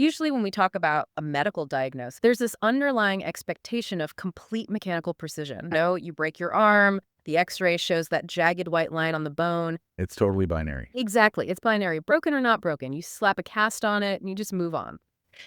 Usually when we talk about a medical diagnosis, there's this underlying expectation of complete mechanical precision. No, you break your arm, the x-ray shows that jagged white line on the bone. It's totally binary. Exactly, it's binary, broken or not broken. You slap a cast on it and you just move on.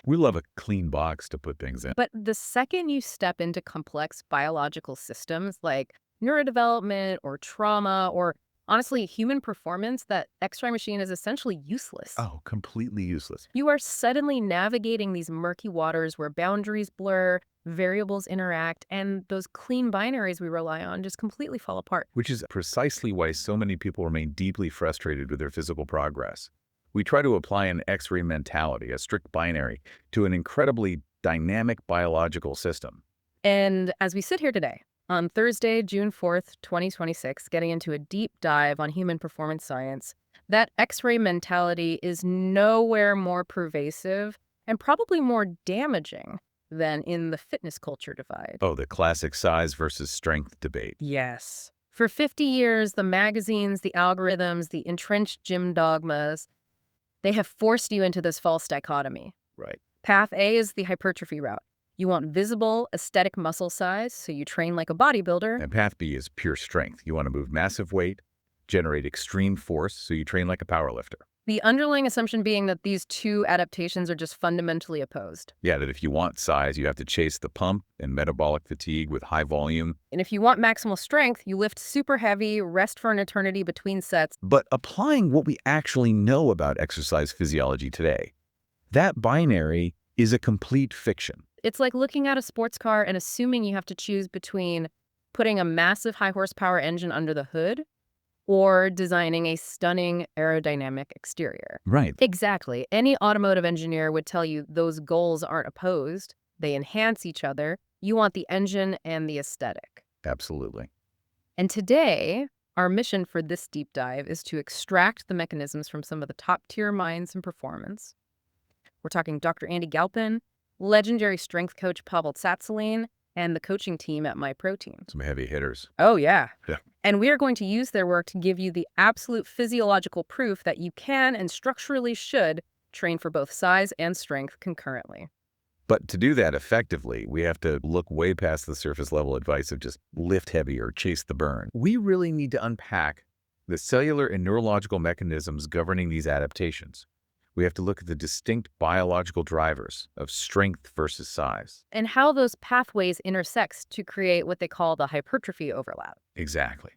We love a clean box to put things in. But the second you step into complex biological systems like neurodevelopment or trauma or honestly human performance, that x-ray machine is essentially useless. Oh, completely useless. You are suddenly navigating these murky waters where boundaries blur, variables interact, and those clean binaries we rely on just completely fall apart. Which is precisely why so many people remain deeply frustrated with their physical progress. We try to apply an X-ray mentality, a strict binary, to an incredibly dynamic biological system. And as we sit here today, on Thursday, June 4th, 2026, getting into a deep dive on human performance science, that X-ray mentality is nowhere more pervasive and probably more damaging than in the fitness culture divide. Oh, the classic size versus strength debate. Yes. For 50 years, the magazines, the algorithms, the entrenched gym dogmas, they have forced you into this false dichotomy. Right. Path A is the hypertrophy route. You want visible, aesthetic muscle size, so you train like a bodybuilder. And path B is pure strength. You want to move massive weight, generate extreme force, so you train like a powerlifter. The underlying assumption being that these two adaptations are just fundamentally opposed. Yeah, that if you want size, you have to chase the pump and metabolic fatigue with high volume. And if you want maximal strength, you lift super heavy, rest for an eternity between sets. But applying what we actually know about exercise physiology today, that binary is a complete fiction. It's like looking at a sports car and assuming you have to choose between putting a massive high horsepower engine under the hood or designing a stunning aerodynamic exterior. Right. Exactly. Any automotive engineer would tell you those goals aren't opposed. They enhance each other. You want the engine and the aesthetic. Absolutely. And today, our mission for this deep dive is to extract the mechanisms from some of the top-tier minds in performance. We're talking Dr. Andy Galpin, legendary strength coach Pavel Tsatsouline, and the coaching team at MyProtein. Some heavy hitters. Oh, yeah. Yeah. And we are going to use their work to give you the absolute physiological proof that you can and structurally should train for both size and strength concurrently. But to do that effectively, we have to look way past the surface level advice of just lift heavy or chase the burn. We really need to unpack the cellular and neurological mechanisms governing these adaptations. We have to look at the distinct biological drivers of strength versus size. And how those pathways intersect to create what they call the hypertrophy overlap. Exactly.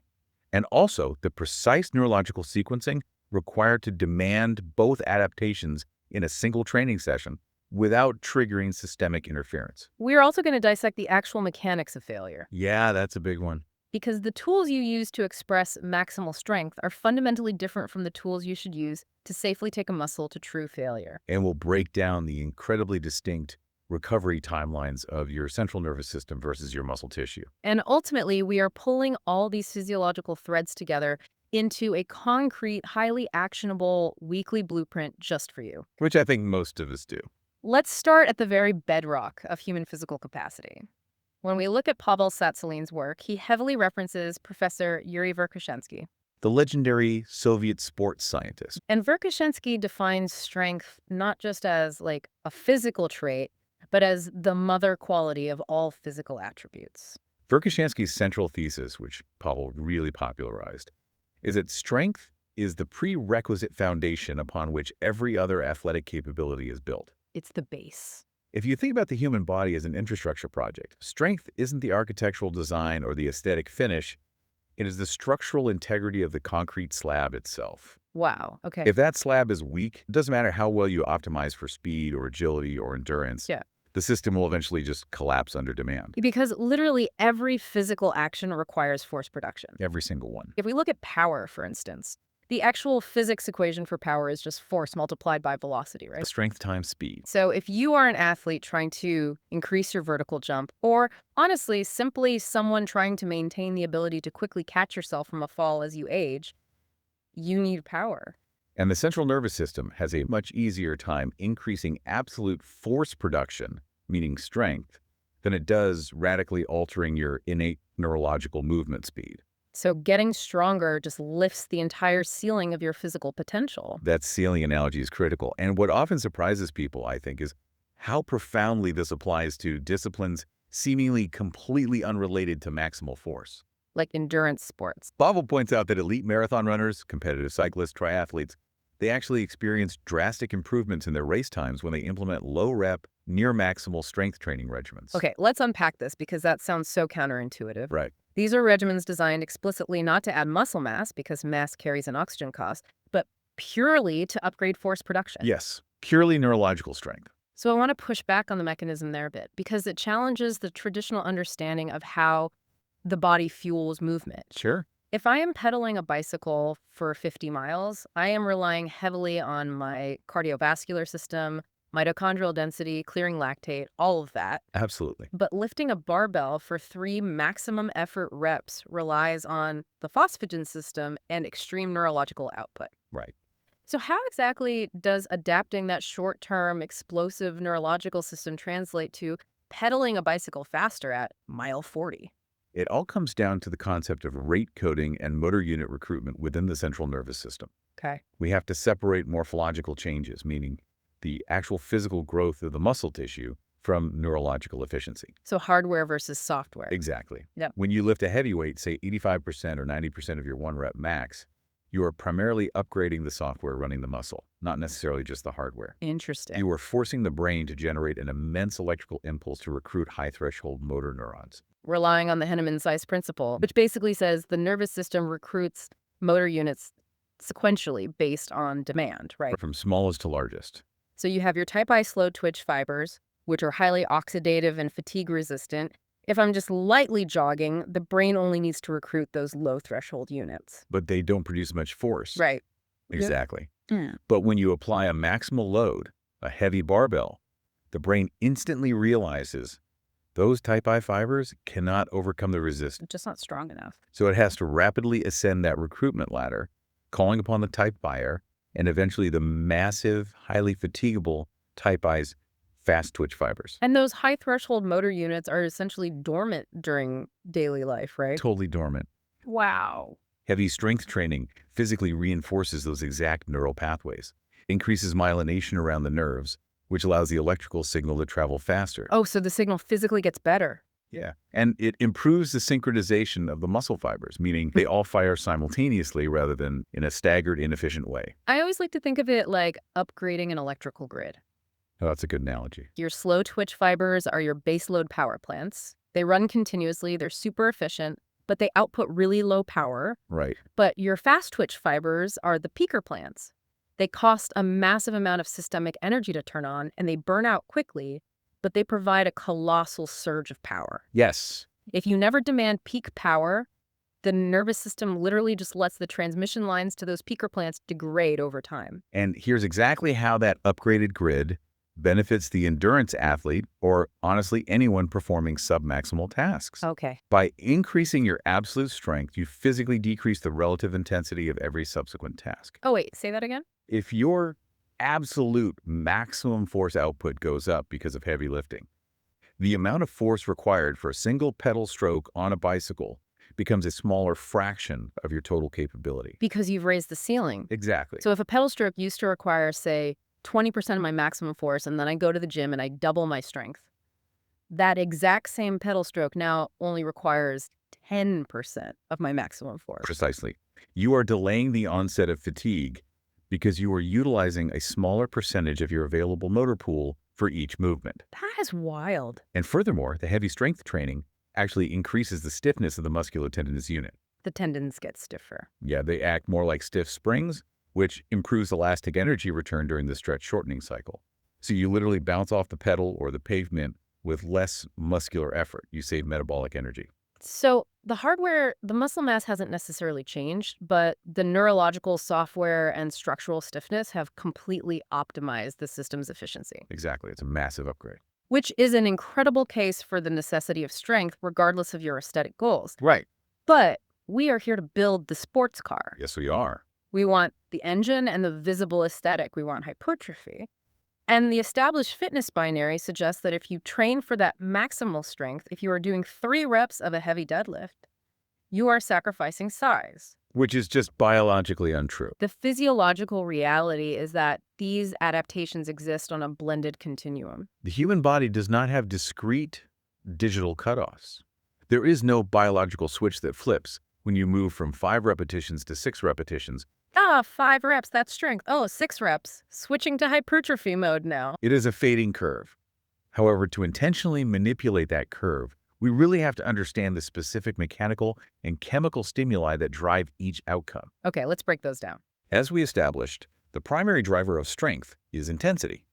And also the precise neurological sequencing required to demand both adaptations in a single training session without triggering systemic interference. We're also going to dissect the actual mechanics of failure, Yeah, that's a big one. because the tools you use to express maximal strength are fundamentally different from the tools you should use to safely take a muscle to true failure. And we'll break down the incredibly distinct recovery timelines of your central nervous system versus your muscle tissue. And ultimately, we are pulling all these physiological threads together into a concrete, highly actionable weekly blueprint just for you. Which I think most of us do. Let's start at the very bedrock of human physical capacity. When we look at Pavel Tsatsouline's work, he heavily references Professor Yuri Verkhoshansky. The legendary Soviet sports scientist. And Verkhoshansky defines strength not just as like a physical trait, but as the mother quality of all physical attributes. Verkhoshansky's central thesis, which Pavel really popularized, is that strength is the prerequisite foundation upon which every other athletic capability is built. It's the base. If you think about the human body as an infrastructure project, strength isn't the architectural design or the aesthetic finish. It is the structural integrity of the concrete slab itself. Wow. Okay. If that slab is weak, it doesn't matter how well you optimize for speed or agility or endurance. Yeah. The system will eventually just collapse under demand. Because literally every physical action requires force production. Every single one. If we look at power, for instance, the actual physics equation for power is just force multiplied by velocity, right? Strength times speed. So if you are an athlete trying to increase your vertical jump, or honestly, simply someone trying to maintain the ability to quickly catch yourself from a fall as you age, you need power. And the central nervous system has a much easier time increasing absolute force production, meaning strength, than it does radically altering your innate neurological movement speed. So getting stronger just lifts the entire ceiling of your physical potential. That ceiling analogy is critical. And what often surprises people, I think, is how profoundly this applies to disciplines seemingly completely unrelated to maximal force. Like endurance sports. Pavel points out that elite marathon runners, competitive cyclists, triathletes, they actually experience drastic improvements in their race times when they implement low-rep, near-maximal strength training regimens. Okay, let's unpack this because that sounds so counterintuitive. Right. These are regimens designed explicitly not to add muscle mass because mass carries an oxygen cost, but purely to upgrade force production. Yes, purely neurological strength. So I want to push back on the mechanism there a bit because it challenges the traditional understanding of how the body fuels movement. Sure. If I am pedaling a bicycle for 50 miles, I am relying heavily on my cardiovascular system, mitochondrial density, clearing lactate, all of that. Absolutely. But lifting a barbell for 3 maximum effort reps relies on the phosphagen system and extreme neurological output. Right. So how exactly does adapting that short-term explosive neurological system translate to pedaling a bicycle faster at mile 40? It all comes down to the concept of rate coding and motor unit recruitment within the central nervous system. Okay. We have to separate morphological changes, meaning the actual physical growth of the muscle tissue, from neurological efficiency. So hardware versus software. Exactly. Yep. When you lift a heavyweight, say 85% or 90% of your one rep max, you are primarily upgrading the software running the muscle, not necessarily just the hardware. Interesting. You are forcing the brain to generate an immense electrical impulse to recruit high-threshold motor neurons. Relying on the Henneman-Zeiss principle, which basically says the nervous system recruits motor units sequentially based on demand, right? From smallest to largest. So you have your type I slow twitch fibers, which are highly oxidative and fatigue resistant. If I'm just lightly jogging, the brain only needs to recruit those low threshold units. But they don't produce much force. Right. Exactly. Mm. But when you apply a maximal load, a heavy barbell, the brain instantly realizes those type I fibers cannot overcome the resistance. Just not strong enough. So it has to rapidly ascend that recruitment ladder, calling upon the type buyer, and eventually the massive, highly fatigable type I's fast twitch fibers. And those high threshold motor units are essentially dormant during daily life, right? Totally dormant. Wow. Heavy strength training physically reinforces those exact neural pathways, increases myelination around the nerves, which allows the electrical signal to travel faster. Oh, so the signal physically gets better. Yeah. And it improves the synchronization of the muscle fibers, meaning they all fire simultaneously rather than in a staggered, inefficient way. I always like to think of it like upgrading an electrical grid. Oh, that's a good analogy. Your slow twitch fibers are your baseload power plants. They run continuously, they're super efficient, but they output really low power. Right. But your fast twitch fibers are the peaker plants. They cost a massive amount of systemic energy to turn on, and they burn out quickly, but they provide a colossal surge of power. Yes. If you never demand peak power, the nervous system literally just lets the transmission lines to those peaker plants degrade over time. And here's exactly how that upgraded grid benefits the endurance athlete, or honestly, anyone performing submaximal tasks. Okay. By increasing your absolute strength, you physically decrease the relative intensity of every subsequent task. Oh, wait, say that again? If your absolute maximum force output goes up because of heavy lifting, the amount of force required for a single pedal stroke on a bicycle becomes a smaller fraction of your total capability. Because you've raised the ceiling. Exactly. So if a pedal stroke used to require, say, 20% of my maximum force, and then I go to the gym and I double my strength, that exact same pedal stroke now only requires 10% of my maximum force. Precisely. You are delaying the onset of fatigue because you are utilizing a smaller percentage of your available motor pool for each movement. That is wild. And furthermore, the heavy strength training actually increases the stiffness of the musculotendinous unit. The tendons get stiffer. Yeah, they act more like stiff springs, which improves elastic energy return during the stretch shortening cycle. So you literally bounce off the pedal or the pavement with less muscular effort. You save metabolic energy. So the hardware, the muscle mass hasn't necessarily changed, but the neurological software and structural stiffness have completely optimized the system's efficiency. Exactly. It's a massive upgrade. Which is an incredible case for the necessity of strength, regardless of your aesthetic goals. Right. But we are here to build the sports car. Yes, we are. We want the engine and the visible aesthetic. We want hypertrophy. And the established fitness binary suggests that if you train for that maximal strength, if you are doing 3 reps of a heavy deadlift, you are sacrificing size. which is just biologically untrue. The physiological reality is that these adaptations exist on a blended continuum. The human body does not have discrete digital cutoffs. There is no biological switch that flips when you move from 5 repetitions to 6 repetitions. Ah, 5 reps, that's strength. Oh, 6 reps. Switching to hypertrophy mode now. It is a fading curve. However, to intentionally manipulate that curve, we really have to understand the specific mechanical and chemical stimuli that drive each outcome. Okay, let's break those down. As we established, the primary driver of strength is intensity.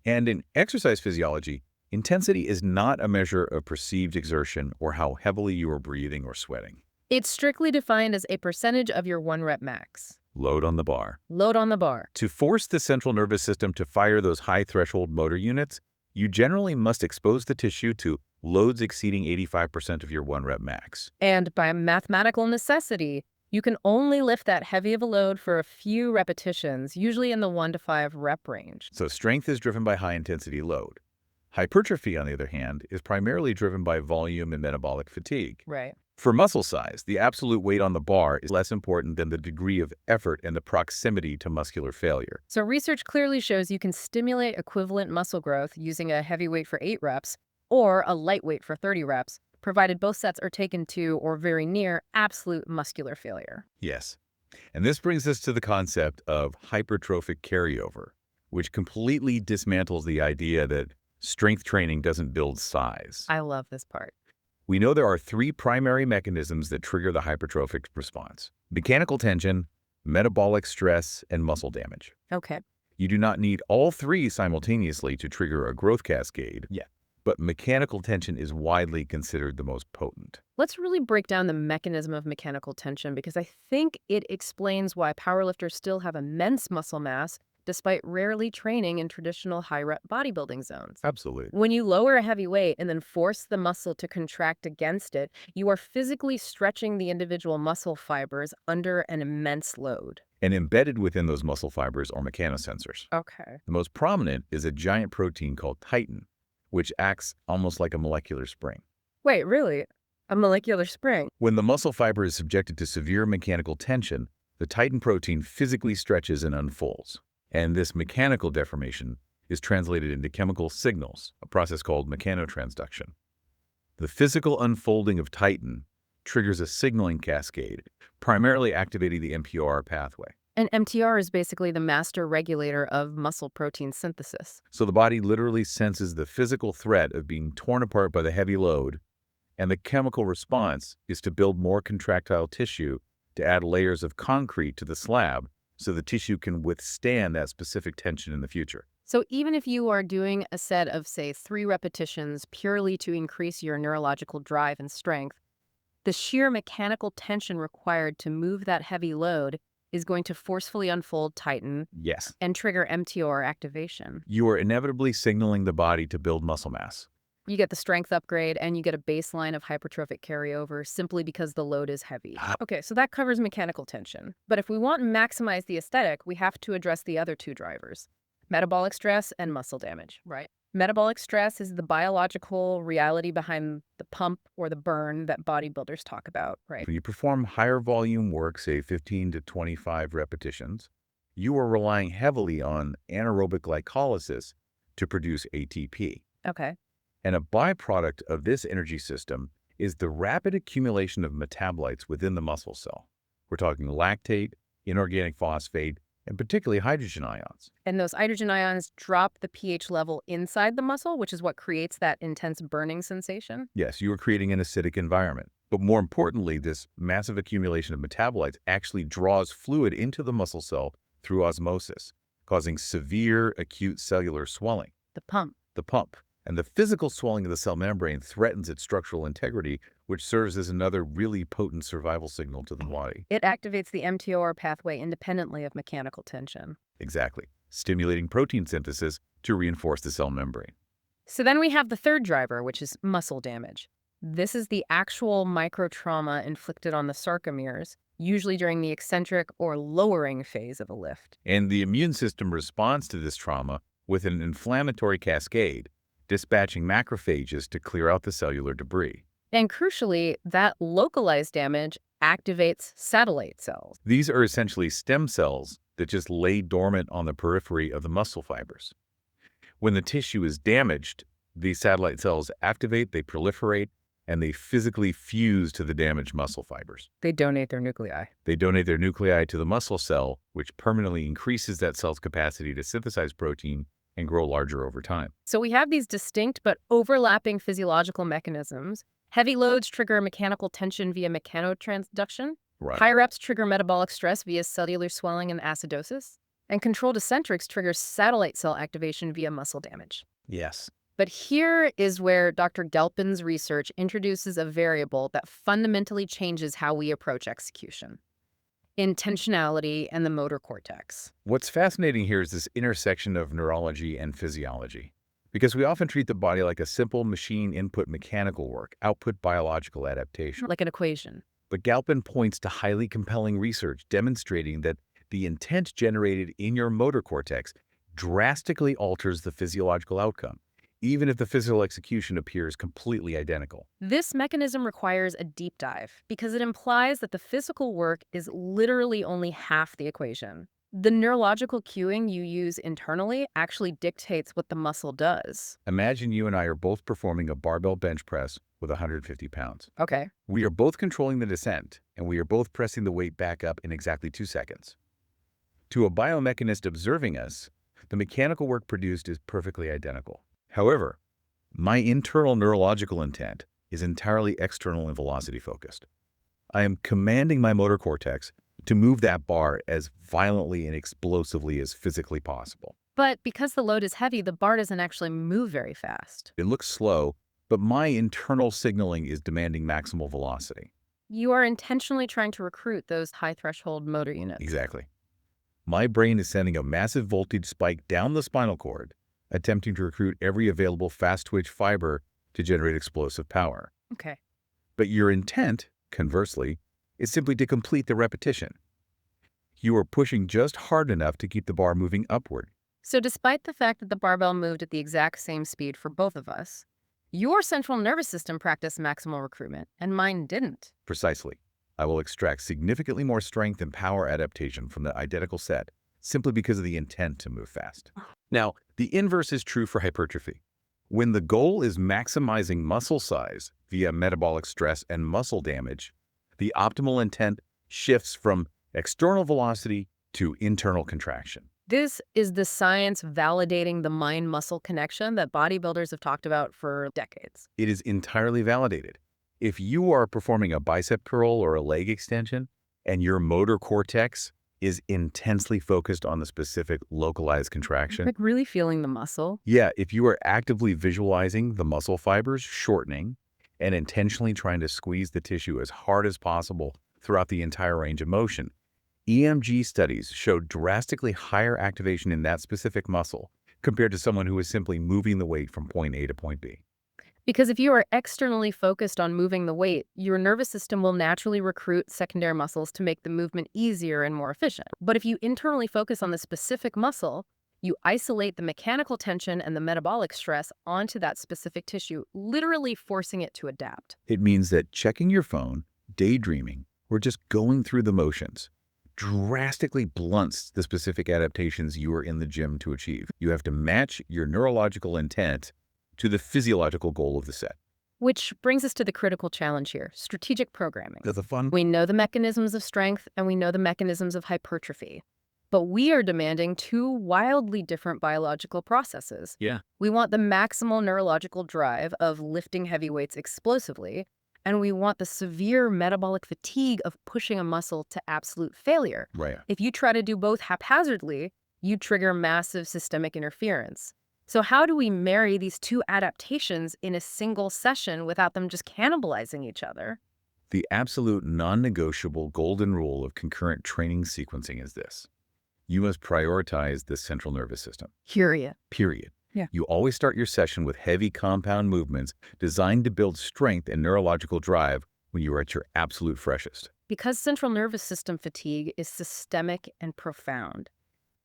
And in exercise physiology, intensity is not a measure of perceived exertion or how heavily you are breathing or sweating. It's strictly defined as a percentage of your 1 rep max. Load on the bar. Load on the bar. To force the central nervous system to fire those high-threshold motor units, you generally must expose the tissue to loads exceeding 85% of your 1 rep max. And by mathematical necessity, you can only lift that heavy of a load for a few repetitions, usually in the 1 to 5 rep range. So strength is driven by high-intensity load. Hypertrophy, on the other hand, is primarily driven by volume and metabolic fatigue. Right. For muscle size, the absolute weight on the bar is less important than the degree of effort and the proximity to muscular failure. So research clearly shows you can stimulate equivalent muscle growth using a heavy weight for 8 reps or a lightweight for 30 reps, provided both sets are taken to or very near absolute muscular failure. Yes. And this brings us to the concept of hypertrophic carryover, which completely dismantles the idea that strength training doesn't build size. I love this part. We know there are 3 primary mechanisms that trigger the hypertrophic response: mechanical tension, metabolic stress, and muscle damage. Okay. You do not need all 3 simultaneously to trigger a growth cascade. Yeah. But mechanical tension is widely considered the most potent. Let's really break down the mechanism of mechanical tension because I think it explains why powerlifters still have immense muscle mass despite rarely training in traditional high-rep bodybuilding zones. Absolutely. When you lower a heavy weight and then force the muscle to contract against it, you are physically stretching the individual muscle fibers under an immense load. And embedded within those muscle fibers are mechanosensors. Okay. The most prominent is a giant protein called titin, which acts almost like a molecular spring. Wait, really? A molecular spring? When the muscle fiber is subjected to severe mechanical tension, the titin protein physically stretches and unfolds. And this mechanical deformation is translated into chemical signals, a process called mechanotransduction. The physical unfolding of titin triggers a signaling cascade, primarily activating the MTR pathway. And MTR is basically the master regulator of muscle protein synthesis. So the body literally senses the physical threat of being torn apart by the heavy load, and the chemical response is to build more contractile tissue to add layers of concrete to the slab so the tissue can withstand that specific tension in the future. So even if you are doing a set of, say, 3 repetitions purely to increase your neurological drive and strength, the sheer mechanical tension required to move that heavy load is going to forcefully unfold titin Yes. and trigger MTR activation. You are inevitably signaling the body to build muscle mass. You get the strength upgrade and you get a baseline of hypertrophic carryover simply because the load is heavy. Okay, so that covers mechanical tension. But if we want to maximize the aesthetic, we have to address the other 2 drivers: metabolic stress and muscle damage, right? Metabolic stress is the biological reality behind the pump or the burn that bodybuilders talk about, right? When you perform higher volume work, say 15 to 25 repetitions, you are relying heavily on anaerobic glycolysis to produce ATP. Okay. And a byproduct of this energy system is the rapid accumulation of metabolites within the muscle cell. We're talking lactate, inorganic phosphate, and particularly hydrogen ions. And those hydrogen ions drop the pH level inside the muscle, which is what creates that intense burning sensation. Yes, you are creating an acidic environment. But more importantly, this massive accumulation of metabolites actually draws fluid into the muscle cell through osmosis, causing severe acute cellular swelling. The pump. The pump. And the physical swelling of the cell membrane threatens its structural integrity, which serves as another really potent survival signal to the body. It activates the MTR pathway independently of mechanical tension. Exactly. Stimulating protein synthesis to reinforce the cell membrane. So then we have the third driver, which is muscle damage. This is the actual microtrauma inflicted on the sarcomeres, usually during the eccentric or lowering phase of a lift. And the immune system responds to this trauma with an inflammatory cascade, dispatching macrophages to clear out the cellular debris. And crucially, that localized damage activates satellite cells. These are essentially stem cells that just lay dormant on the periphery of the muscle fibers. When the tissue is damaged, these satellite cells activate, they proliferate, and they physically fuse to the damaged muscle fibers. They donate their nuclei. They donate their nuclei to the muscle cell, which permanently increases that cell's capacity to synthesize protein and grow larger over time. So we have these distinct but overlapping physiological mechanisms. Heavy loads trigger mechanical tension via mechanotransduction. Right. High reps trigger metabolic stress via cellular swelling and acidosis. And controlled eccentrics trigger satellite cell activation via muscle damage. Yes. But here is where Dr. Gelpin's research introduces a variable that fundamentally changes how we approach execution: intentionality and the motor cortex. What's fascinating here is this intersection of neurology and physiology. Because we often treat the body like a simple machine input mechanical work, output biological adaptation. Like an equation. But Galpin points to highly compelling research demonstrating that the intent generated in your motor cortex drastically alters the physiological outcome, even if the physical execution appears completely identical. This mechanism requires a deep dive because it implies that the physical work is literally only half the equation. The neurological cueing you use internally actually dictates what the muscle does. Imagine you and I are both performing a barbell bench press with 150 pounds. Okay. We are both controlling the descent, and we are both pressing the weight back up in exactly 2 seconds. To a biomechanist observing us, the mechanical work produced is perfectly identical. However, my internal neurological intent is entirely external and velocity focused. I am commanding my motor cortex to move that bar as violently and explosively as physically possible. But because the load is heavy, the bar doesn't actually move very fast. It looks slow, but my internal signaling is demanding maximal velocity. You are intentionally trying to recruit those high-threshold motor units. Exactly. My brain is sending a massive voltage spike down the spinal cord, attempting to recruit every available fast-twitch fiber to generate explosive power. Okay. But your intent, conversely, is simply to complete the repetition. You are pushing just hard enough to keep the bar moving upward. So despite the fact that the barbell moved at the exact same speed for both of us, your central nervous system practiced maximal recruitment, and mine didn't. Precisely. I will extract significantly more strength and power adaptation from the identical set simply because of the intent to move fast. Now, the inverse is true for hypertrophy. When the goal is maximizing muscle size via metabolic stress and muscle damage, the optimal intent shifts from external velocity to internal contraction. This is the science validating the mind-muscle connection that bodybuilders have talked about for decades. It is entirely validated. If you are performing a bicep curl or a leg extension and your motor cortex is intensely focused on the specific localized contraction, Like really feeling the muscle. yeah, if you are actively visualizing the muscle fibers shortening and intentionally trying to squeeze the tissue as hard as possible throughout the entire range of motion, EMG studies show drastically higher activation in that specific muscle compared to someone who is simply moving the weight from point A to point B. Because if you are externally focused on moving the weight, your nervous system will naturally recruit secondary muscles to make the movement easier and more efficient. But if you internally focus on the specific muscle, you isolate the mechanical tension and the metabolic stress onto that specific tissue, literally forcing it to adapt. It means that checking your phone, daydreaming, or just going through the motions drastically blunts the specific adaptations you are in the gym to achieve. You have to match your neurological intent to the physiological goal of the set. Which brings us to the critical challenge here: strategic programming. That's the fun. We know the mechanisms of strength and we know the mechanisms of hypertrophy. But we are demanding two wildly different biological processes. Yeah. We want the maximal neurological drive of lifting heavy weights explosively, and we want the severe metabolic fatigue of pushing a muscle to absolute failure. Right. If you try to do both haphazardly, you trigger massive systemic interference. So how do we marry these two adaptations in a single session without them just cannibalizing each other? The absolute non-negotiable golden rule of concurrent training sequencing is this. You must prioritize the central nervous system. Period. Period. Yeah. You always start your session with heavy compound movements designed to build strength and neurological drive when you are at your absolute freshest. Because central nervous system fatigue is systemic and profound.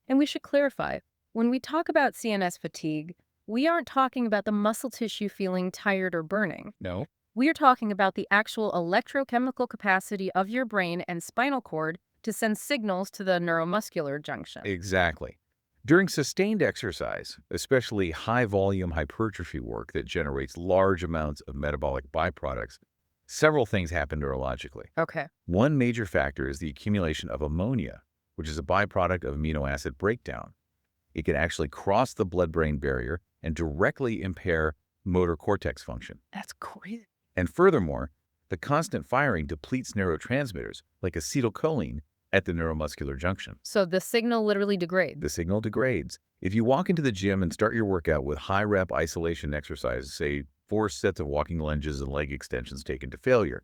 And we should clarify, when we talk about CNS fatigue, we aren't talking about the muscle tissue feeling tired or burning. No. We're talking about the actual electrochemical capacity of your brain and spinal cord to send signals to the neuromuscular junction. Exactly. During sustained exercise, especially high-volume hypertrophy work that generates large amounts of metabolic byproducts, several things happen neurologically. Okay. One major factor is the accumulation of ammonia, which is a byproduct of amino acid breakdown. It can actually cross the blood-brain barrier and directly impair motor cortex function. That's crazy. And furthermore, the constant firing depletes neurotransmitters like acetylcholine at the neuromuscular junction. So the signal literally degrades. The signal degrades. If you walk into the gym and start your workout with high-rep isolation exercises, say 4 sets of walking lunges and leg extensions taken to failure,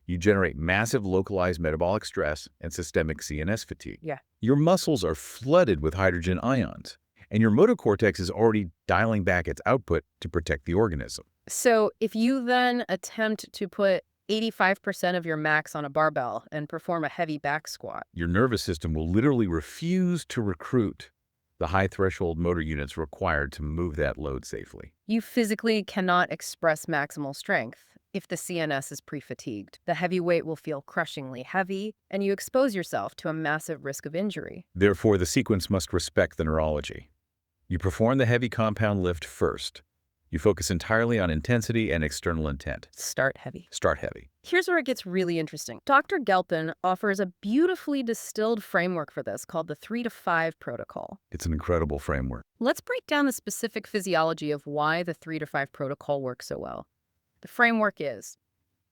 you generate massive localized metabolic stress and systemic CNS fatigue. Yeah. Your muscles are flooded with hydrogen ions, and your motor cortex is already dialing back its output to protect the organism. So if you then attempt to put 85% of your max on a barbell and perform a heavy back squat, Your nervous system will literally refuse to recruit the high threshold motor units required to move that load safely. you physically cannot express maximal strength if the CNS is pre-fatigued. The heavy weight will feel crushingly heavy, and you expose yourself to a massive risk of injury. Therefore, the sequence must respect the neurology. You perform the heavy compound lift first. You focus entirely on intensity and external intent. Start heavy. Start heavy. Here's where it gets really interesting. Dr. Gelpin offers a beautifully distilled framework for this called the 3 to 5 protocol. It's an incredible framework. Let's break down the specific physiology of why the 3 to 5 protocol works so well. The framework is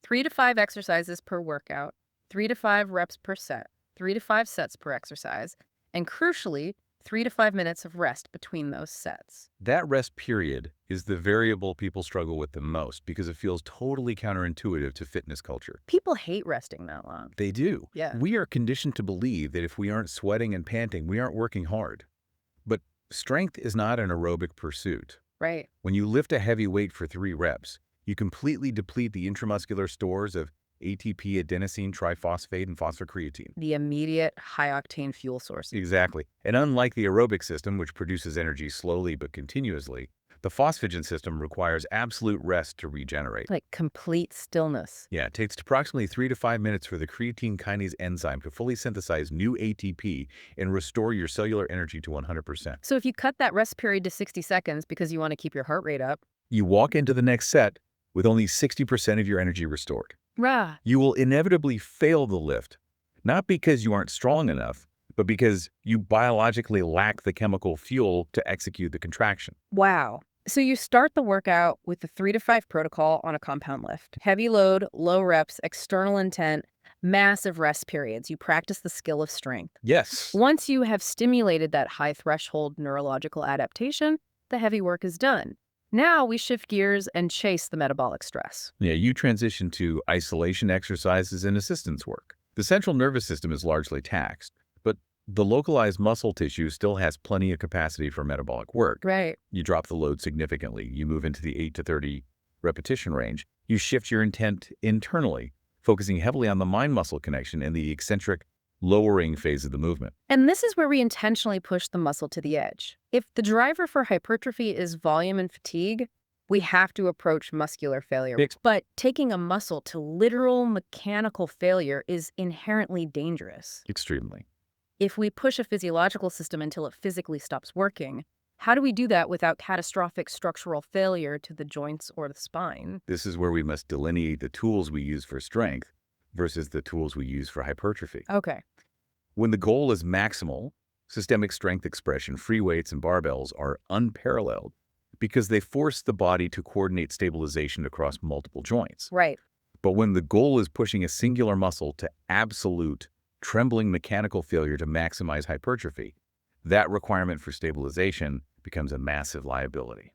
3 to 5 exercises per workout, 3 to 5 reps per set, 3 to 5 sets per exercise, and crucially, 3 to 5 minutes of rest between those sets. That rest period is the variable people struggle with the most because it feels totally counterintuitive to fitness culture. People hate resting that long. They do. Yeah. We are conditioned to believe that if we aren't sweating and panting, we aren't working hard. But strength is not an aerobic pursuit. Right. When you lift a heavy weight for 3 reps, you completely deplete the intramuscular stores of ATP, adenosine, triphosphate, and phosphocreatine. The immediate high-octane fuel source. Exactly. And unlike the aerobic system, which produces energy slowly but continuously, the phosphagen system requires absolute rest to regenerate. Like complete stillness. Yeah, it takes approximately 3 to 5 minutes for the creatine kinase enzyme to fully synthesize new ATP and restore your cellular energy to 100%. So if you cut that rest period to 60 seconds because you want to keep your heart rate up, You walk into the next set with only 60% of your energy restored. rah, You will inevitably fail the lift, not because you aren't strong enough, but because you biologically lack the chemical fuel to execute the contraction. wow. So you start the workout with the 3 to 5 protocol on a compound lift. Heavy load, low reps, external intent, massive rest periods. You practice the skill of strength. Yes. Once you have stimulated that high threshold neurological adaptation, the heavy work is done. Now we shift gears and chase the metabolic stress. Yeah, you transition to isolation exercises and assistance work. The central nervous system is largely taxed, but the localized muscle tissue still has plenty of capacity for metabolic work. Right. You drop the load significantly. You move into the 8 to 30 repetition range. You shift your intent internally, focusing heavily on the mind-muscle connection and the eccentric lowering phase of the movement. And this is where we intentionally push the muscle to the edge. If the driver for hypertrophy is volume and fatigue, we have to approach muscular failure. But taking a muscle to literal mechanical failure is inherently dangerous. Extremely. If we push a physiological system until it physically stops working, how do we do that without catastrophic structural failure to the joints or the spine? This is where we must delineate the tools we use for strength versus the tools we use for hypertrophy. Okay. When the goal is maximal, systemic strength expression, free weights and barbells are unparalleled because they force the body to coordinate stabilization across multiple joints. Right. But when the goal is pushing a singular muscle to absolute, trembling mechanical failure to maximize hypertrophy, that requirement for stabilization becomes a massive liability.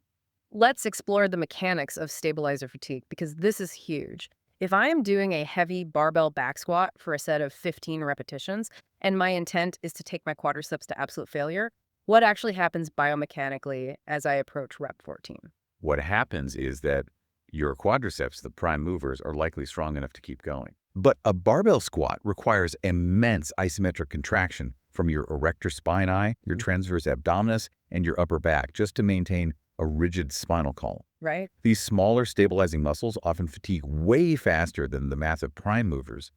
Let's explore the mechanics of stabilizer fatigue because this is huge. If I am doing a heavy barbell back squat for a set of 15 repetitions, and my intent is to take my quadriceps to absolute failure, what actually happens biomechanically as I approach rep 14? What happens is that your quadriceps, the prime movers, are likely strong enough to keep going. But a barbell squat requires immense isometric contraction from your erector spinae, your transverse abdominis, and your upper back just to maintain a rigid spinal column. Right? These smaller stabilizing muscles often fatigue way faster than the massive prime movers.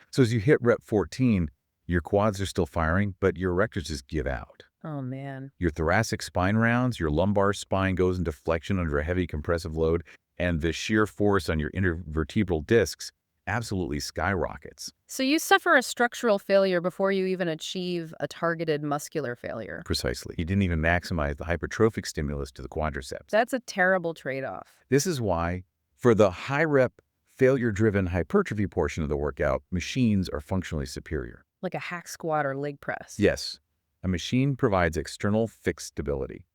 So as you hit rep 14, your quads are still firing, but your erectors just give out. Oh, man. Your thoracic spine rounds, your lumbar spine goes into flexion under a heavy compressive load, and the shear force on your intervertebral discs absolutely skyrockets. So you suffer a structural failure before you even achieve a targeted muscular failure. Precisely. You didn't even maximize the hypertrophic stimulus to the quadriceps. That's a terrible trade-off. This is why, for the high-rep, failure-driven hypertrophy portion of the workout, machines are functionally superior. Like a hack squat or leg press. Yes, a machine provides external fixed stability.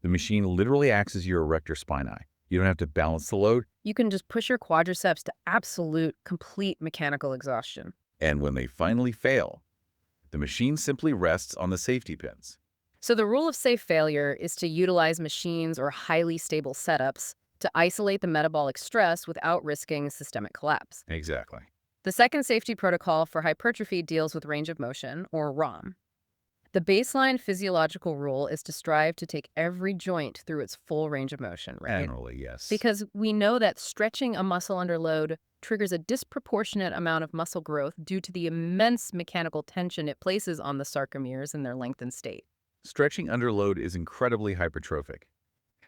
The machine literally acts as your erector spini. You don't have to balance the load, You can just push your quadriceps to absolute, complete mechanical exhaustion. and when they finally fail, the machine simply rests on the safety pins. So the rule of safe failure is to utilize machines or highly stable setups to isolate the metabolic stress without risking systemic collapse. Exactly. The second safety protocol for hypertrophy deals with range of motion, or ROM. The baseline physiological rule is to strive to take every joint through its full range of motion, right? Generally, yes. Because we know that stretching a muscle under load triggers a disproportionate amount of muscle growth due to the immense mechanical tension it places on the sarcomeres in their lengthened state. Stretching under load is incredibly hypertrophic.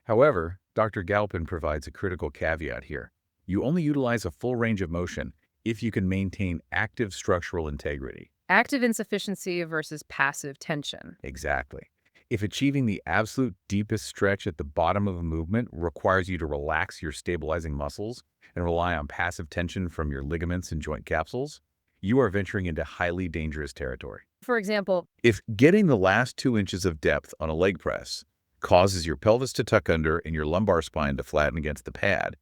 However, Dr. Galpin provides a critical caveat here. You only utilize a full range of motion if you can maintain active structural integrity. Active insufficiency versus passive tension. Exactly. If achieving the absolute deepest stretch at the bottom of a movement requires you to relax your stabilizing muscles and rely on passive tension from your ligaments and joint capsules, you are venturing into highly dangerous territory. For example, If getting the last 2 inches of depth on a leg press causes your pelvis to tuck under and your lumbar spine to flatten against the pad,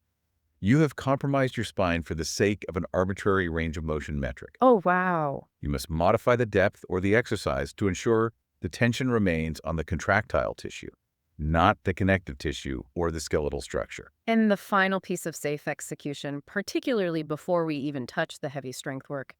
you have compromised your spine for the sake of an arbitrary range of motion metric. oh wow. You must modify the depth or the exercise to ensure the tension remains on the contractile tissue, not the connective tissue or the skeletal structure. And the final piece of safe execution, particularly before we even touch the heavy strength work,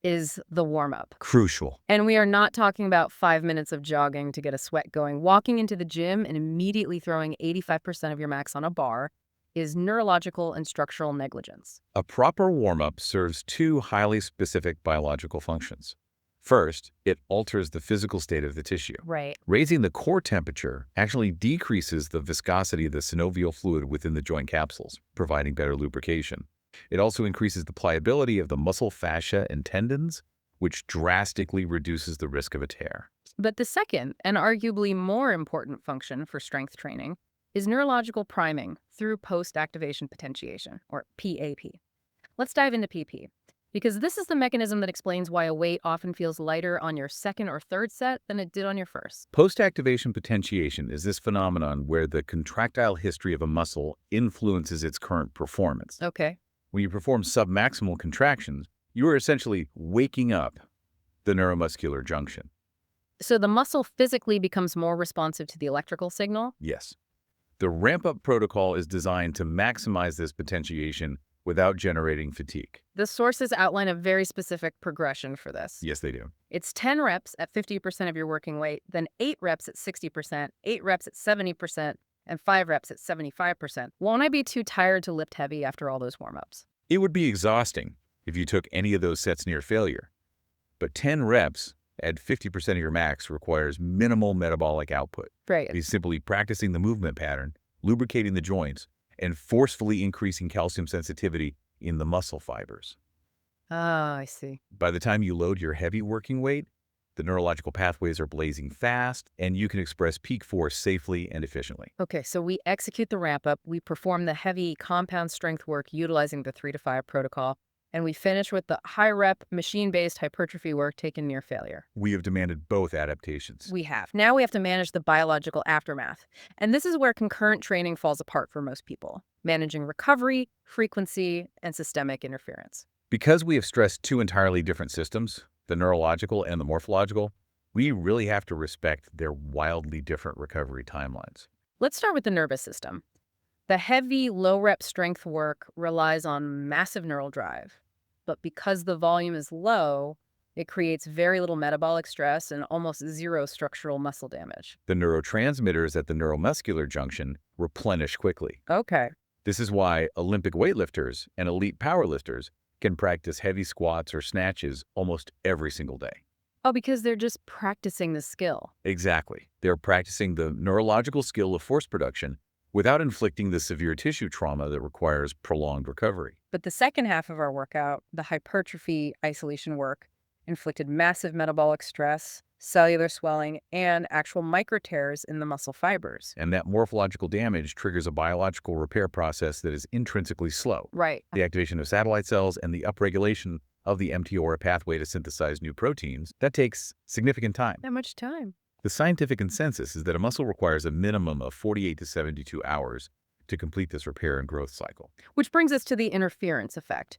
is the warm-up. Crucial. And we are not talking about 5 minutes of jogging to get a sweat going. Walking into the gym and immediately throwing 85% of your max on a bar is neurological and structural negligence. A proper warm-up serves 2 highly specific biological functions. First, it alters the physical state of the tissue. Right. Raising the core temperature actually decreases the viscosity of the synovial fluid within the joint capsules, providing better lubrication. It also increases the pliability of the muscle fascia and tendons, which drastically reduces the risk of a tear. But the second, and arguably more important function for strength training, is neurological priming through post-activation potentiation, or PAP. Let's dive into PP, because this is the mechanism that explains why a weight often feels lighter on your second or third set than it did on your first. Post-activation potentiation is this phenomenon where the contractile history of a muscle influences its current performance. Okay. When you perform submaximal contractions, you are essentially waking up the neuromuscular junction. So the muscle physically becomes more responsive to the electrical signal? Yes. The ramp-up protocol is designed to maximize this potentiation without generating fatigue. The sources outline a very specific progression for this. Yes, they do. It's 10 reps at 50% of your working weight, then 8 reps at 60%, 8 reps at 70%, and 5 reps at 75%. Won't I be too tired to lift heavy after all those warm-ups? It would be exhausting if you took any of those sets near failure. But 10 reps at 50% of your max requires minimal metabolic output. Right. It is simply practicing the movement pattern, lubricating the joints, and forcefully increasing calcium sensitivity in the muscle fibers. Ah, I see. By the time you load your heavy working weight, the neurological pathways are blazing fast, and you can express peak force safely and efficiently. Okay, so we execute the ramp-up, we perform the heavy compound strength work utilizing the 3 to 5 protocol, and we finish with the high-rep, machine-based hypertrophy work taken near failure. We have demanded both adaptations. We have. Now we have to manage the biological aftermath. And this is where concurrent training falls apart for most people, managing recovery, frequency, and systemic interference. Because we have stressed 2 entirely different systems, the neurological and the morphological, we really have to respect their wildly different recovery timelines. Let's start with the nervous system. The heavy, low-rep strength work relies on massive neural drive. But because the volume is low, it creates very little metabolic stress and almost zero structural muscle damage. The neurotransmitters at the neuromuscular junction replenish quickly. Okay. This is why Olympic weightlifters and elite powerlifters can practice heavy squats or snatches almost every single day. Oh, because they're just practicing the skill. Exactly. They're practicing the neurological skill of force production without inflicting the severe tissue trauma that requires prolonged recovery. But the second half of our workout, the hypertrophy isolation work, inflicted massive metabolic stress, cellular swelling, and actual micro tears in the muscle fibers. And that morphological damage triggers a biological repair process that is intrinsically slow. Right. The activation of satellite cells and the upregulation of the mTOR pathway to synthesize new proteins, that takes significant time. That much time. The scientific consensus is that a muscle requires a minimum of 48 to 72 hours to complete this repair and growth cycle. Which brings us to the interference effect.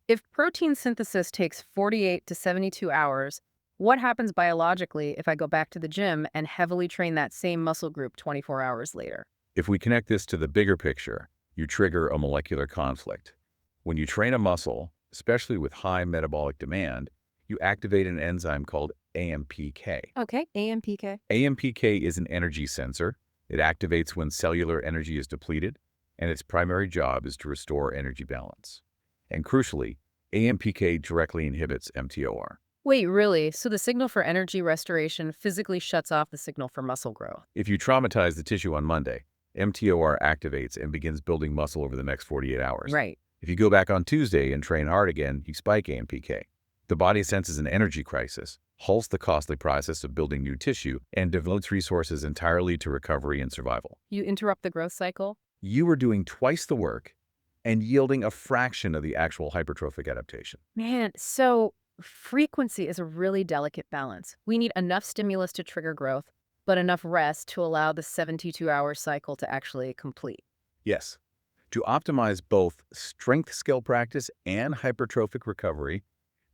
If protein synthesis takes 48 to 72 hours, what happens biologically if I go back to the gym and heavily train that same muscle group 24 hours later? If we connect this to the bigger picture, you trigger a molecular conflict. When you train a muscle, especially with high metabolic demand, you activate an enzyme called AMPK. Okay, AMPK. AMPK is an energy sensor. It activates when cellular energy is depleted, and its primary job is to restore energy balance. And crucially, AMPK directly inhibits mTOR. Wait, really? So the signal for energy restoration physically shuts off the signal for muscle growth? If you traumatize the tissue on Monday, mTOR activates and begins building muscle over the next 48 hours. Right. If you go back on Tuesday and train hard again, you spike AMPK. The body senses an energy crisis, halts the costly process of building new tissue, and devotes resources entirely to recovery and survival. You interrupt the growth cycle? You are doing twice the work and yielding a fraction of the actual hypertrophic adaptation. Man, so frequency is a really delicate balance. We need enough stimulus to trigger growth, but enough rest to allow the 72-hour cycle to actually complete. Yes. To optimize both strength skill practice and hypertrophic recovery,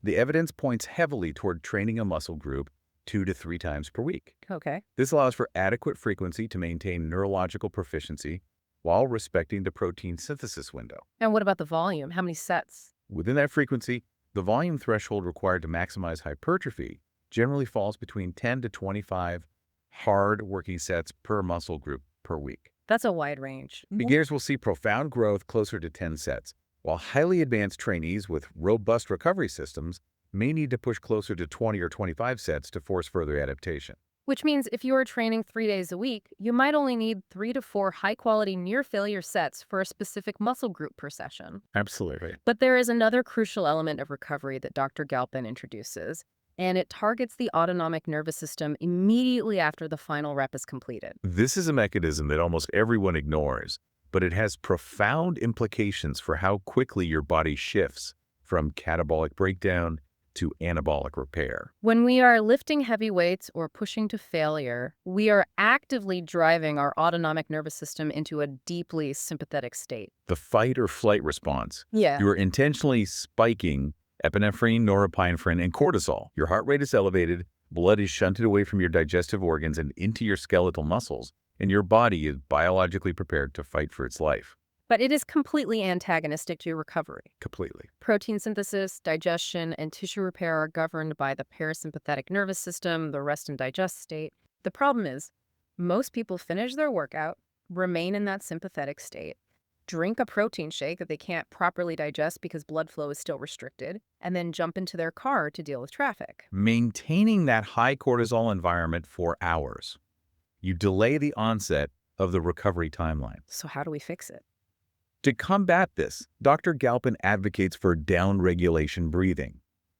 the evidence points heavily toward training a muscle group 2 to 3 times per week. Okay. This allows for adequate frequency to maintain neurological proficiency while respecting the protein synthesis window. And what about the volume? How many sets? Within that frequency, the volume threshold required to maximize hypertrophy generally falls between 10 to 25 hard working sets per muscle group per week. That's a wide range. Beginners will see profound growth closer to 10 sets, while highly advanced trainees with robust recovery systems may need to push closer to 20 or 25 sets to force further adaptation. Which means if you are training 3 days a week, you might only need 3 to 4 high-quality near-failure sets for a specific muscle group per session. Absolutely. But there is another crucial element of recovery that Dr. Galpin introduces, and it targets the autonomic nervous system immediately after the final rep is completed. This is a mechanism that almost everyone ignores, but it has profound implications for how quickly your body shifts from catabolic breakdown to anabolic repair. When we are lifting heavy weights or pushing to failure, we are actively driving our autonomic nervous system into a deeply sympathetic state. The fight or flight response. Yeah. You are intentionally spiking epinephrine, norepinephrine, and cortisol. Your heart rate is elevated, blood is shunted away from your digestive organs and into your skeletal muscles, and your body is biologically prepared to fight for its life. But it is completely antagonistic to recovery. Completely. Protein synthesis, digestion, and tissue repair are governed by the parasympathetic nervous system, the rest and digest state. The problem is, most people finish their workout, remain in that sympathetic state, drink a protein shake that they can't properly digest because blood flow is still restricted, and then jump into their car to deal with traffic. Maintaining that high cortisol environment for hours. You delay the onset of the recovery timeline. So how do we fix it? To combat this, Dr. Galpin advocates for downregulation breathing.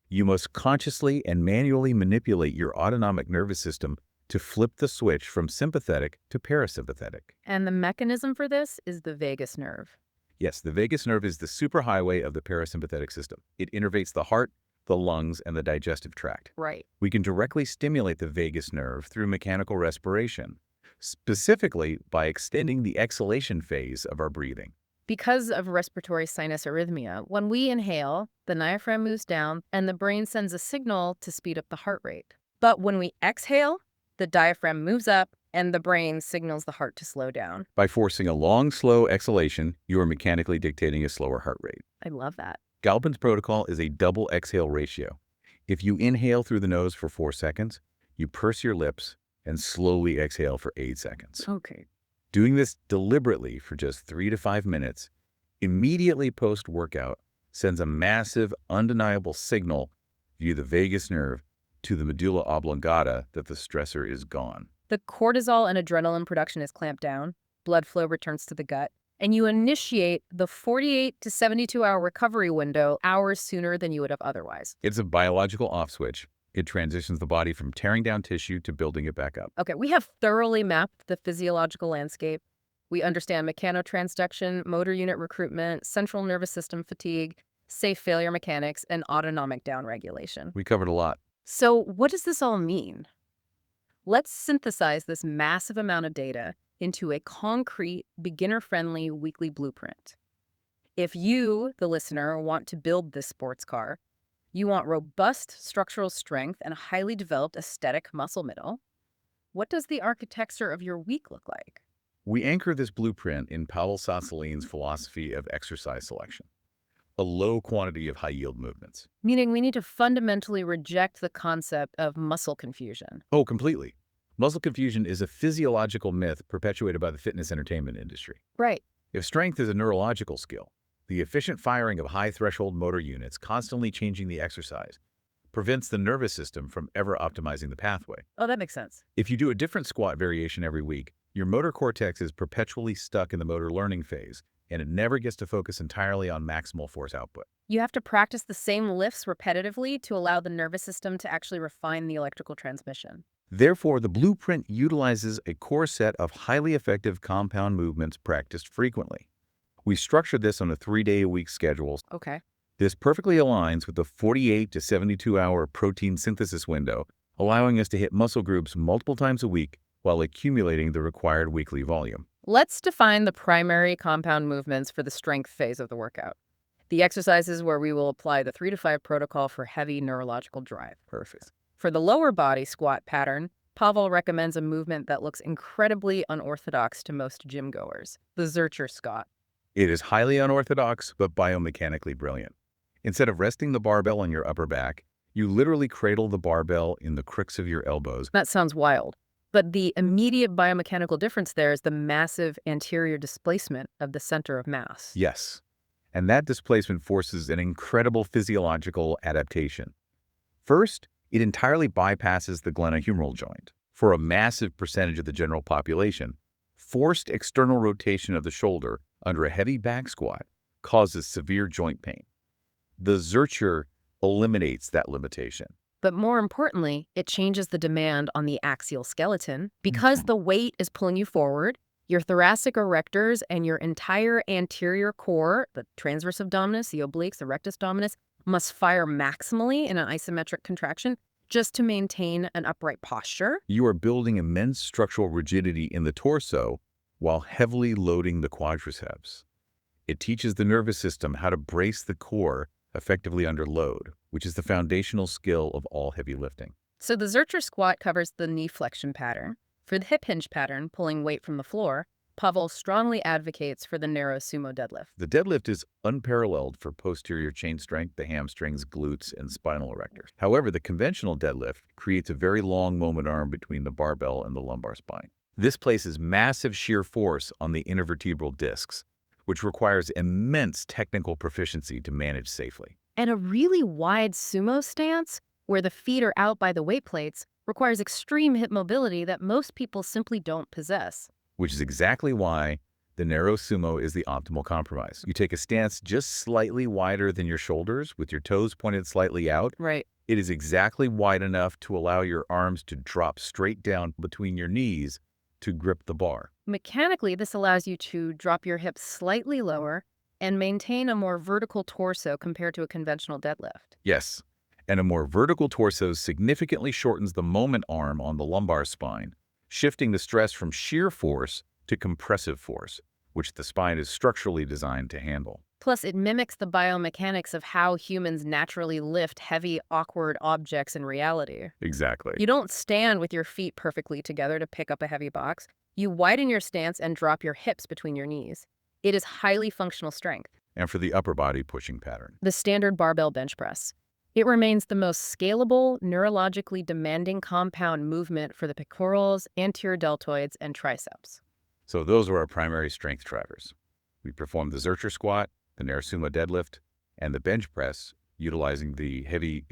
You must consciously and manually manipulate your autonomic nervous system to flip the switch from sympathetic to parasympathetic. And the mechanism for this is the vagus nerve. Yes, the vagus nerve is the superhighway of the parasympathetic system. It innervates the heart, the lungs, and the digestive tract. Right. We can directly stimulate the vagus nerve through mechanical respiration, specifically by extending the exhalation phase of our breathing. Because of respiratory sinus arrhythmia, when we inhale, the diaphragm moves down and the brain sends a signal to speed up the heart rate. But when we exhale, the diaphragm moves up and the brain signals the heart to slow down. By forcing a long, slow exhalation, you are mechanically dictating a slower heart rate. I love that. Galpin's protocol is a double exhale ratio. If you inhale through the nose for 4 seconds, you purse your lips and slowly exhale for 8 seconds. Okay. Doing this deliberately for just 3 to 5 minutes, immediately post-workout, sends a massive, undeniable signal via the vagus nerve to the medulla oblongata that the stressor is gone. The cortisol and adrenaline production is clamped down, blood flow returns to the gut, and you initiate the 48 to 72-hour recovery window hours sooner than you would have otherwise. It's a biological off switch. It transitions the body from tearing down tissue to building it back up. Okay, we have thoroughly mapped the physiological landscape. We understand mechanotransduction, motor unit recruitment, central nervous system fatigue, safe failure mechanics, and autonomic downregulation. We covered a lot. So what does this all mean? Let's synthesize this massive amount of data into a concrete, beginner-friendly weekly blueprint. If you, the listener, want to build this sports car, you want robust structural strength and a highly developed aesthetic muscle middle, what does the architecture of your week look like? We anchor this blueprint in Pavel Sassolin's philosophy of exercise selection, a low quantity of high-yield movements. Meaning we need to fundamentally reject the concept of muscle confusion. Oh, completely. Muscle confusion is a physiological myth perpetuated by the fitness entertainment industry. Right. If strength is a neurological skill, the efficient firing of high-threshold motor units constantly changing the exercise prevents the nervous system from ever optimizing the pathway. Oh, that makes sense. If you do a different squat variation every week, your motor cortex is perpetually stuck in the motor learning phase, and it never gets to focus entirely on maximal force output. You have to practice the same lifts repetitively to allow the nervous system to actually refine the electrical transmission. Therefore, the blueprint utilizes a core set of highly effective compound movements practiced frequently. We structured this on a 3-day-a-week schedule. Okay. This perfectly aligns with the 48 to 72-hour protein synthesis window, allowing us to hit muscle groups multiple times a week while accumulating the required weekly volume. Let's define the primary compound movements for the strength phase of the workout. The exercises where we will apply the 3 to 5 protocol for heavy neurological drive. Perfect. For the lower body squat pattern, Pavel recommends a movement that looks incredibly unorthodox to most gym goers, the Zercher squat. It is highly unorthodox, but biomechanically brilliant. Instead of resting the barbell on your upper back, you literally cradle the barbell in the crooks of your elbows. That sounds wild, but the immediate biomechanical difference there is the massive anterior displacement of the center of mass. Yes, and that displacement forces an incredible physiological adaptation. First, it entirely bypasses the glenohumeral joint. For a massive percentage of the general population, forced external rotation of the shoulder under a heavy back squat causes severe joint pain. The Zercher eliminates that limitation. But more importantly, it changes the demand on the axial skeleton. Because the weight is pulling you forward, your thoracic erectors and your entire anterior core, the transverse abdominis, the obliques, the rectus abdominis, must fire maximally in an isometric contraction just to maintain an upright posture. You are building immense structural rigidity in the torso while heavily loading the quadriceps. It teaches the nervous system how to brace the core effectively under load, which is the foundational skill of all heavy lifting. So the Zercher squat covers the knee flexion pattern. For the hip hinge pattern, pulling weight from the floor, Pavel strongly advocates for the narrow sumo deadlift. The deadlift is unparalleled for posterior chain strength, the hamstrings, glutes, and spinal erectors. However, the conventional deadlift creates a very long moment arm between the barbell and the lumbar spine. This places massive shear force on the intervertebral discs, which requires immense technical proficiency to manage safely. And a really wide sumo stance, where the feet are out by the weight plates, requires extreme hip mobility that most people simply don't possess. Which is exactly why the narrow sumo is the optimal compromise. You take a stance just slightly wider than your shoulders with your toes pointed slightly out. Right. It is exactly wide enough to allow your arms to drop straight down between your knees to grip the bar. Mechanically, this allows you to drop your hips slightly lower and maintain a more vertical torso compared to a conventional deadlift. Yes, and a more vertical torso significantly shortens the moment arm on the lumbar spine, shifting the stress from shear force to compressive force, which the spine is structurally designed to handle. Plus, it mimics the biomechanics of how humans naturally lift heavy, awkward objects in reality. Exactly. You don't stand with your feet perfectly together to pick up a heavy box. You widen your stance and drop your hips between your knees. It is highly functional strength. And for the upper body pushing pattern, The standard barbell bench press. It remains the most scalable, neurologically demanding compound movement for the pectorals, anterior deltoids, and triceps. So those are our primary strength drivers. We perform the Zercher squat, the Nair-Sumo deadlift, and the bench press utilizing the heavy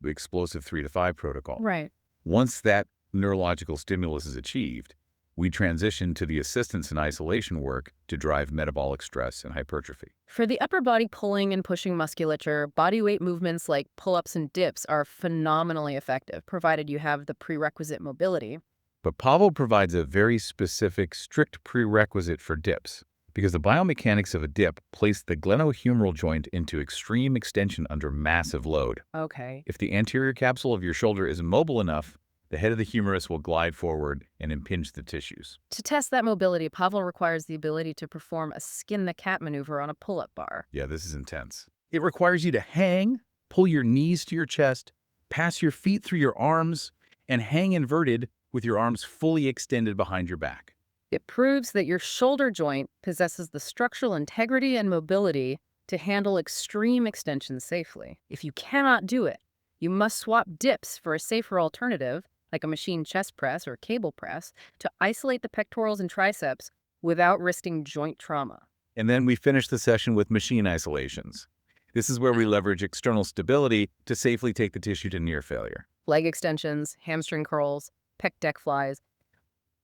explosive 3 to 5 protocol. Right. Once that neurological stimulus is achieved, we transition to the assistance and isolation work to drive metabolic stress and hypertrophy. For the upper body pulling and pushing musculature, body weight movements like pull-ups and dips are phenomenally effective, provided you have the prerequisite mobility. But Pavel provides a very specific, strict prerequisite for dips, because the biomechanics of a dip place the glenohumeral joint into extreme extension under massive load. Okay. If the anterior capsule of your shoulder is mobile enough, the head of the humerus will glide forward and impinge the tissues. To test that mobility, Pavel requires the ability to perform a skin the cat maneuver on a pull-up bar. Yeah, this is intense. It requires you to hang, pull your knees to your chest, pass your feet through your arms, and hang inverted with your arms fully extended behind your back. It proves that your shoulder joint possesses the structural integrity and mobility to handle extreme extensions safely. If you cannot do it, you must swap dips for a safer alternative, like a machine chest press or cable press, to isolate the pectorals and triceps without risking joint trauma. And then we finish the session with machine isolations. This is where we leverage external stability to safely take the tissue to near failure. Leg extensions, hamstring curls, pec deck flies.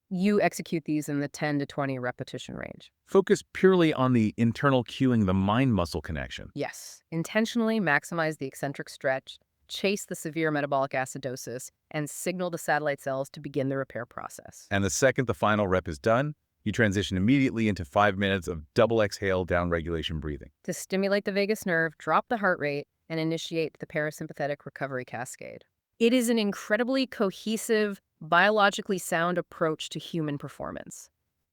You execute these in the 10 to 20 repetition range. Focus purely on the internal cueing the mind-muscle connection. Yes, intentionally maximize the eccentric stretch, chase the severe metabolic acidosis, and signal the satellite cells to begin the repair process. And the second the final rep is done, you transition immediately into 5 minutes of double exhale down regulation breathing. To stimulate the vagus nerve, drop the heart rate, and initiate the parasympathetic recovery cascade. It is an incredibly cohesive, biologically sound approach to human performance.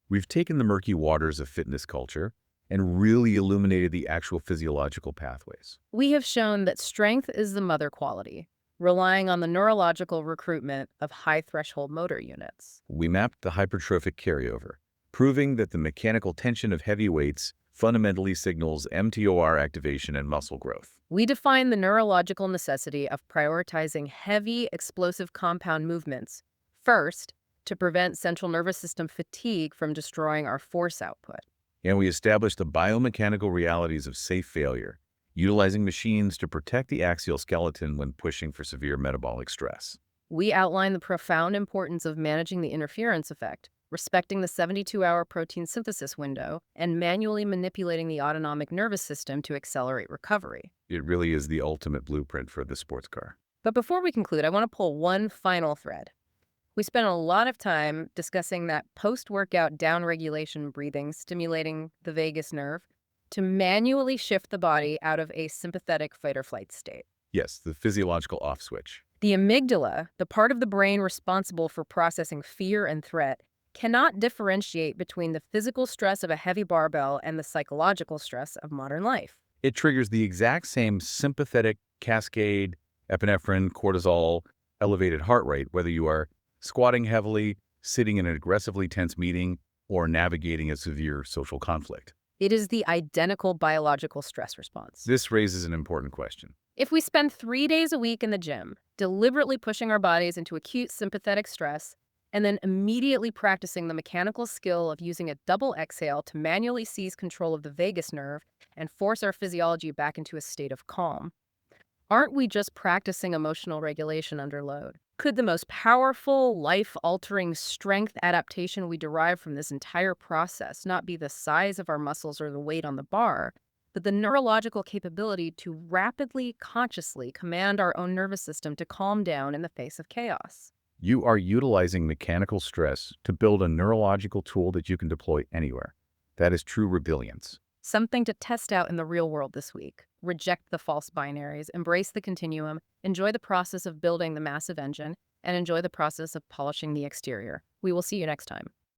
We've taken the murky waters of fitness culture and really illuminated the actual physiological pathways. We have shown that strength is the mother quality, relying on the neurological recruitment of high-threshold motor units. We mapped the hypertrophic carryover, proving that the mechanical tension of heavy weights fundamentally signals mTOR activation and muscle growth. We define the neurological necessity of prioritizing heavy, explosive compound movements first to prevent central nervous system fatigue from destroying our force output. And we established the biomechanical realities of safe failure, utilizing machines to protect the axial skeleton when pushing for severe metabolic stress. We outline the profound importance of managing the interference effect, respecting the 72-hour protein synthesis window, and manually manipulating the autonomic nervous system to accelerate recovery. It really is the ultimate blueprint for the sports car. But before we conclude, I want to pull one final thread. We spent a lot of time discussing that post-workout downregulation breathing stimulating the vagus nerve to manually shift the body out of a sympathetic fight-or-flight state. Yes, the physiological off switch. The amygdala, the part of the brain responsible for processing fear and threat, cannot differentiate between the physical stress of a heavy barbell and the psychological stress of modern life. It triggers the exact same sympathetic cascade, epinephrine, cortisol, elevated heart rate, whether you are squatting heavily, sitting in an aggressively tense meeting, or navigating a severe social conflict. It is the identical biological stress response. This raises an important question. If we spend 3 days a week in the gym, deliberately pushing our bodies into acute sympathetic stress, and then immediately practicing the mechanical skill of using a double exhale to manually seize control of the vagus nerve and force our physiology back into a state of calm, aren't we just practicing emotional regulation under load? Could the most powerful, life-altering strength adaptation we derive from this entire process not be the size of our muscles or the weight on the bar, but the neurological capability to rapidly, consciously command our own nervous system to calm down in the face of chaos? You are utilizing mechanical stress to build a neurological tool that you can deploy anywhere. That is true resilience. Something to test out in the real world this week. Reject the false binaries, embrace the continuum, enjoy the process of building the massive engine, and enjoy the process of polishing the exterior. We will see you next time.